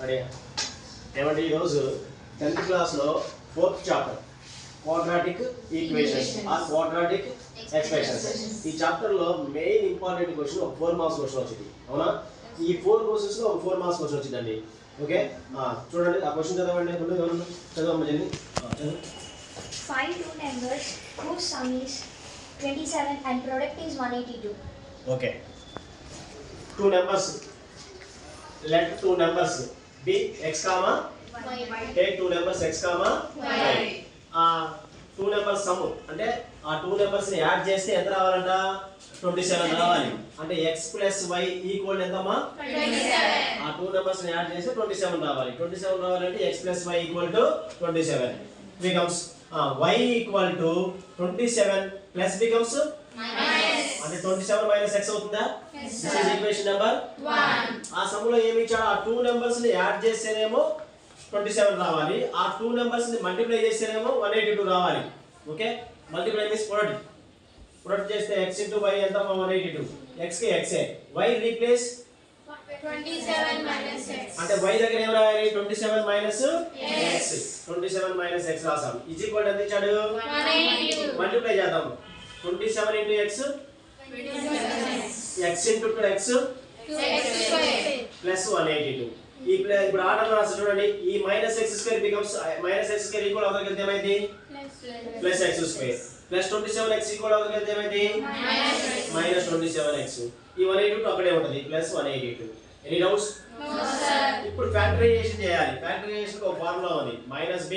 అడే ఏమంటే ఈరోజు 10th క్లాస్లో 4th chapter quadratic equations or quadratic expressions. ఈ చాప్టర్లో మెయిన్ ఇంపార్టెంట్ క్వశ్చన్ ఒక 4 మార్క్స్ క్వశ్చన్ వచ్చింది. అవునా? ఈ 4 క్వశ్చన్స్లో ఒక 4 మార్క్స్ క్వశ్చన్ వచ్చిందండి. ఓకే, చూడండి ఆ క్వశ్చన్ చదవండి. చదవమ్మా జల్లి. Find two numbers whose sum is 27 and product is 182. Okay. Two numbers. Let two numbers be x comma y. Take two numbers x comma y. Two numbers sum అంటే ఆ two numbers ని add చేస్తే ఎంత రావాలంట? 27 రావాలి. అంటే x plus y equal ఎంతమ్మా? 27. ఆ two numbers ని యాడ్ చేస్తే 27 రావాలి. 27 రావాలంటే x plus y equal to 27 becomes y equal to 27 plus becomes minus. అంటే 27 minus x అవుతుందా? This is equation number 1. ఆ సమ్ములో ఏమి ఇచ్చాడు? ఆ 2 నెంబర్స్ ని యాడ్ చేస్తేనేమో 27 రావాలి. ఆ 2 నెంబర్స్ ని మల్టిప్లై చేస్తేనేమో 182 రావాలి. ఓకే, మల్టిప్లై మీన్స్ ప్రొడక్ట్ చేస్తే x into y ఎంత? 182. x కి x ఏ, y రీప్లేస్ 27 minus x. అంటే y దగ్గర ఏం రాయాలి? 27 minus x. 27 minus x రాసాం. ఈజ్ ఈక్వల్ ఎంత ఇచ్చాడు? 182. మల్టిప్లై చేద్దాం. 27 into x, x into x plus 182. ఇప్పుడు ఆర్డర్ రాసి చూడండి. ఈ minus x square becomes minus x square equal అవతలకి వెళ్తే ఏమైంది? Plus x square plus 27x equal అవతలకి వెళ్తే ఏమైంది? Minus 27x. ఈ 182 అక్కడే ఉంటుంది, ప్లస్ 182. Any doubts? ఇప్పుడు ఫ్యాక్టరైజేషన్ చేయాలి. ఫ్యాక్టరైజేషన్ ఒక ఫార్ములా ఉంది. -b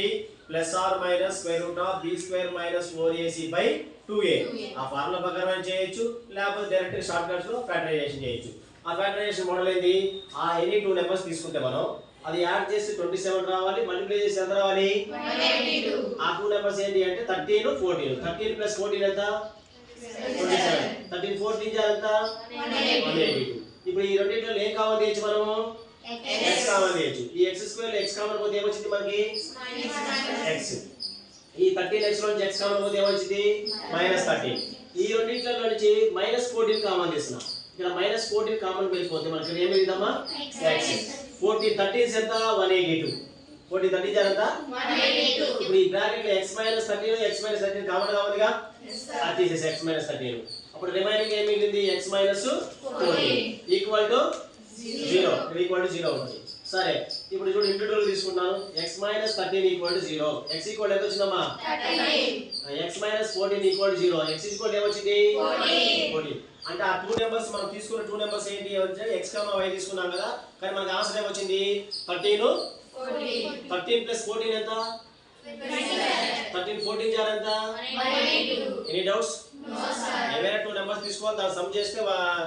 plus or minus square root of b square minus 4ac by 2a. ఆ ఫార్ములా ప్రకారం చేయొచ్చు, లేకపోతే డైరెక్ట్ షార్ట్ కట్స్ లో ఫ్యాక్టరైజేషన్ చేయొచ్చు. ఆ ఫ్యాక్టరైజేషన్ మోడల్ ఏంది? ఆ ఎనీ 2 నెంబర్స్ తీసుకుంటే మనం అది యాడ్ చేసి 27 రావాలి, మల్టిప్లై చేసి ఎంత రావాలి? 182. ఆ 2 నెంబర్స్ ఏంటి అంటే 13 14. 13 ప్లస్ 14 ఎంత? 27. 13 14 ఎంత? 182. ఇప్పుడు ఈ రెండిట్లో ఏం కామన్ తీయొచ్చు మనము? x కామన్ తీయొచ్చు. ఈ x స్క్వేర్ లో x కామన్ పోతే ఏమొచ్చింది మనకి? x. ఈ 13x లో నుంచి x కామన్ పోతే ఏమొచ్చింది? -13. ఈ రెండిట్లో నుంచి -14 కామన్ తీస్తున్నాం. ఇక్కడ -14 కామన్ వెళ్ళిపోతే మనకి ఏం మిగులుతుందమ్మా? x. 14 13 ఎంత? 182. 14 13 ఎంత? 182. ఇప్పుడు ఈ బ్రాకెట్ లో x - 13 x - 13 కామన్ కావాలిగా, అది తీసేసి x - 13. అప్పుడు రిమైనింగ్ ఏం మిగిలింది? x - 14 equal to 0. Equal to 0 ఉంది. సరే, ఇప్పుడు చూడు ఇంటిగ్రల్ తీసుకుంటాను. x - 13 equal to 0. x equal ఎంత వచ్చిందమ్మా? 13. x - 14 equal to 0. x equal ఏమొచ్చింది? 14. అంటే ఆ 2 నెంబర్స్ మనం తీసుకున్న 2 నెంబర్స్ ఏంటి అంటే x, y తీసుకున్నాం కదా, కానీ మనకి ఆన్సర్ ఏమొచ్చింది? 13 13 ప్లస్ 14 ఎంత? 13 14 జార్ ఎంత? 182. Any doubts? No sir. ఏవైనా 2 నెంబర్స్ తీసుకోవాలి, దాన్ని సమ్ చేస్తే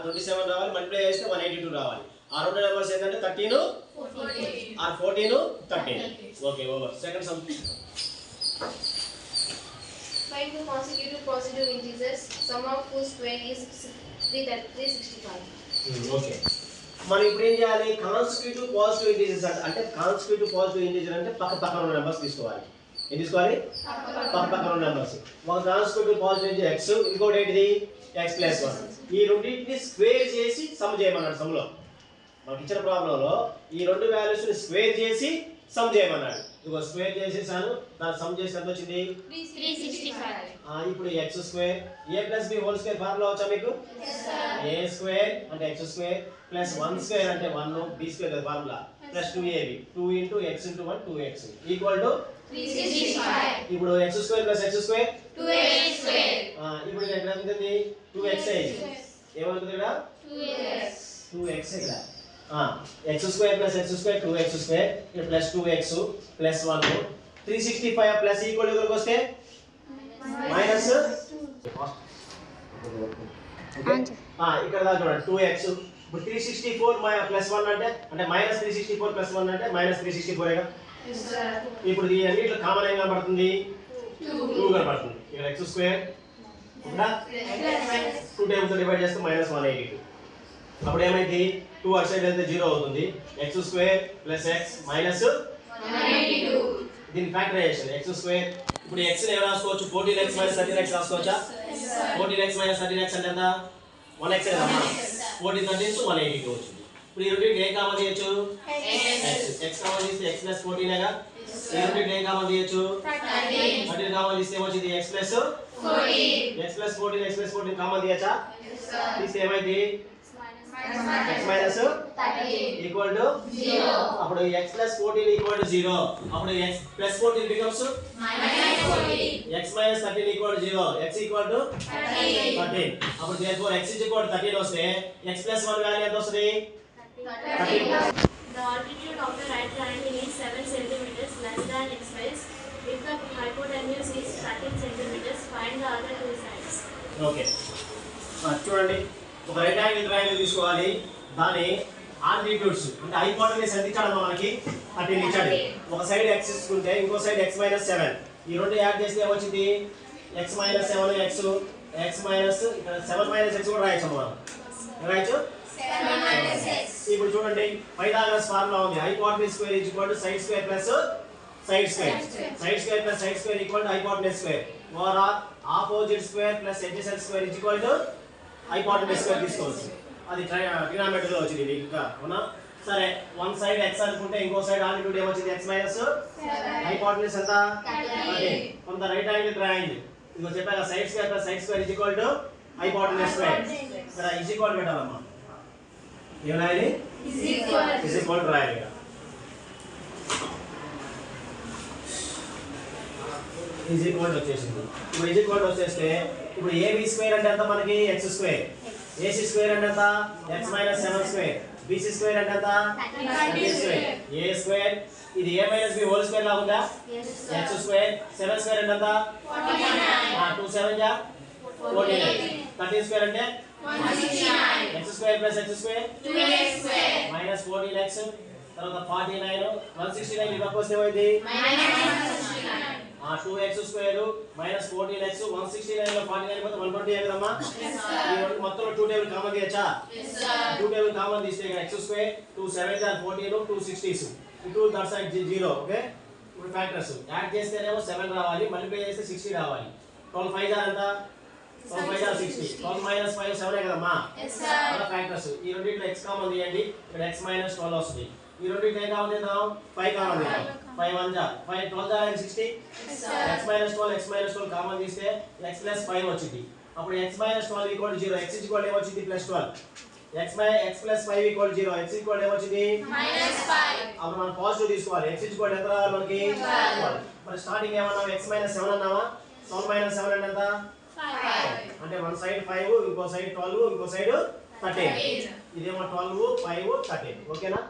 27 రావాలి, మల్టిప్లై చేస్తే 182 రావాలి. ఆ రెండు నెంబర్స్ ఏంటంటే 13 or 14 13. Okay, over. Second sum. Find two consecutive positive integers, sum of whose square is 365. Okay, మనం ఇప్పుడు ఏం చేయాలి? కాన్సిక్యూటివ్ పాజిటివ్ ఇంటిజర్స్ అంటే కాన్సిక్యూటివ్ పాజిటివ్ ఇంటిజర్ అంటే పక్క పక్కన ఉన్న నెంబర్స్ తీసుకోవాలి. ఏం తీసుకోవాలి? పక్క పక్కన ఉన్న నెంబర్స్. ఒక కాన్సిక్యూటివ్ పాజిటివ్ ఇంటిజర్ x, ఇంకోటి ఏంటిది? x + 1. ఈ రెండింటిని స్క్వేర్ చేసి సమ్ చేయమన్నాడు. సమ్లో మనకి ఇచ్చిన ప్రాబ్లంలో ఈ రెండు వాల్యూస్ ని స్క్వేర్ చేసి సమ్ చేయమన్నాడు. ఇదిగో స్క్వేర్ చేసేసాను, దాన్ని సమ్ చేసి ఎంత వచ్చింది? 365. ఇప్పుడు x square a + b whole square formula వచ్చా మీకు? a స్క్వేర్ అంటే x స్క్వేర్ ప్లస్ 1 స్క్వేర్ అంటే 1, b స్క్వేర్ కదా formula, plus 2ab 2 into x into 1 2x equal to 365. ఇప్పుడు x square plus x square 2x square. ఇప్పుడు ఇక్కడ ఎంత ఉంది? 2x ఏమవుతుంది ఇక్కడ? 2x ఇక్కడ. x square plus x square 2x square ఇక్కడ plus 2x plus 1 365 plus equal ఎక్కడికి వస్తే మైనస్ ఇక్కడ దాకా చూడండి 2x. ఇప్పుడు 364 ప్లస్ 1 అంటే మైనస్ 364 ప్లస్ 1 అంటే మైనస్ 364 ఏగా. ఇప్పుడు ఈ అన్నిట్లో కామన్ ఏం కనబడుతుంది? 2 కనబడుతుంది. ఇక్కడ x స్క్వేర్ ఉందా? 2 టైమ్స్ డివైడ్ చేస్తే -182. అప్పుడు ఏమైంది? 2 అటు సైడ్ వెళ్తే 0 అవుతుంది. x square plus x minus 182. దీని ఫ్యాక్టరైజేషన్ x స్క్వేర్. ఇప్పుడు x ని ఎలా రాసుకోవచ్చు? 14x - 13x రాసుకోవచ్చా? 14x - 13x అంటే ఎంత? 1x కదా. 14 13 182 వచ్చింది. ఇప్పుడు ఈ రెండింటికి ఏ కామన్ చేయొచ్చు? x కామన్ తీస్తే x ప్లస్ 14 గా ఈ రెండిట్లో ఏం కామన్ తీయొచ్చు 13 కామన్ తీస్తే ఏమొచ్చింది x ప్లస్ 14 కామన్ తీయచ్చా తీస్తే ఏమైంది x మైనస్ 13 ఈక్వల్ టు 0 అప్పుడు x ప్లస్ 14 ఈక్వల్ టు 0 అప్పుడు x plus 14 becomes x minus 13 equal to 0 x equal to 13 అప్పుడు therefore x is equal to 13 వస్తే x plus 1 వాల్యూ ఎంత వస్తది 13 The altitude of the right triangle is 7 centimeters less than x base. If the hypotenuse is 13 centimeters, find the other two sides. Okay చూడండి ఒక right angle triangle తీసుకోవాలి దాని altitudes అంటే hypotenuse ఎంత ఇచ్చాడు మనకి 13 ఇచ్చాడు ఒక సైడ్ x తీసుకుంటే ఇంకో సైడ్ x - 7 ఈ రెండు యాడ్ చేస్తే ఏమొచ్చింది x - 7 x ఇక్కడ 7 - x కూడా రాయొచ్చు మనం రాయొచ్చు 7 - x ఇప్పుడు చూడండి పైథాగరస్ ఫార్ములా ఉంది hypotenuse square equal to side square plus side square side square plus side square equal to hypotenuse square or opposite square plus adjacent square equal to hypotenuse square తీసుకోవచ్చు అది trigonometry లో వచ్చింది మీకు ఇంకా అవునా సరే one side x అనుకుంటే ఇంకో సైడ్ ఆల్టిట్యూడ్ ఏమొచ్చింది x - 7 హైపోటెన్యూస్ ఎంత 13 కొంత రైట్ యాంగిల్ ట్రయాంగిల్ ఇదిగో చెప్పాక side square plus side square equal to hypotenuse square ఇక్కడ ఈజ్ ఈక్వల్ పెట్టాలమ్మా ఏం రాయాలి ఈజ్ ఈక్వల్ టు రాయాలి ఈజ్ ఈక్వల్ వచ్చేసింది ఇప్పుడు ఈజ్ ఈక్వల్ వచ్చేస్తే ఇప్పుడు ab స్క్వేర్ అంటే ఎంత మనకి x స్క్వేర్ ac స్క్వేర్ అంటే ఎంత x - 7 స్క్వేర్ bc స్క్వేర్ అంటే ఎంత 13 స్క్వేర్ a స్క్వేర్ ఇది a - b whole square law ఉందా x స్క్వేర్ 7 స్క్వేర్ అంటే ఎంత 49 2 7 జా 49 13 స్క్వేర్ అంటే 169 x square plus x square 2x square minus 14x తర్వాత 49 169 ఇవకి వస్తే ఏమైంది -169 2x స్క్వేర్ మైనస్ 14x 169 లో 49 పోతే 120 కదమ్మా ఈ రెండు మొత్తం 2 టేబుల్ కామన్ తీయచ్చా yes 2 టేబుల్ కామన్ తీస్తే ఇక్కడ x square 2 7 are 14 2 60s 2 that side 0 okay ఇప్పుడు ఫ్యాక్టర్స్ యాడ్ చేస్తేనేమో 7 రావాలి మల్టిప్లై చేస్తే 60 రావాలి 12 5 ఎంత 12 5 60 12 5 7 కదమ్మా yes sir ఫ్యాక్టర్స్ ఈ రెండిట్లో x కామన్ తీయండి ఇక్కడ x - 12 వస్తుంది ఈ రెండిట్లో ఏం కామన్ చేద్దాం 5 కామన్ చేద్దాం 5 1 జా 5 12 జా 60 x - 12 కామన్ తీస్తే x + 5 వచ్చింది అప్పుడు x - 12 0 x = ఏమొచ్చింది +12 x + 5 0 x = ఏమొచ్చింది -5 అప్పుడు మనం పాజిటివ్ తీసుకోవాలి x = ఎంత రావాలి మనకి 12 మరి స్టార్టింగ్ ఏమన్నాం x - 7 అన్నావా 12 - 7 అంటే ఎంత 5 అంటే వన్ సైడ్ 5 ఇంకో సైడ్ 12 ఇంకో సైడ్ 13 ఇదేమో 12 5 13 ఓకేనా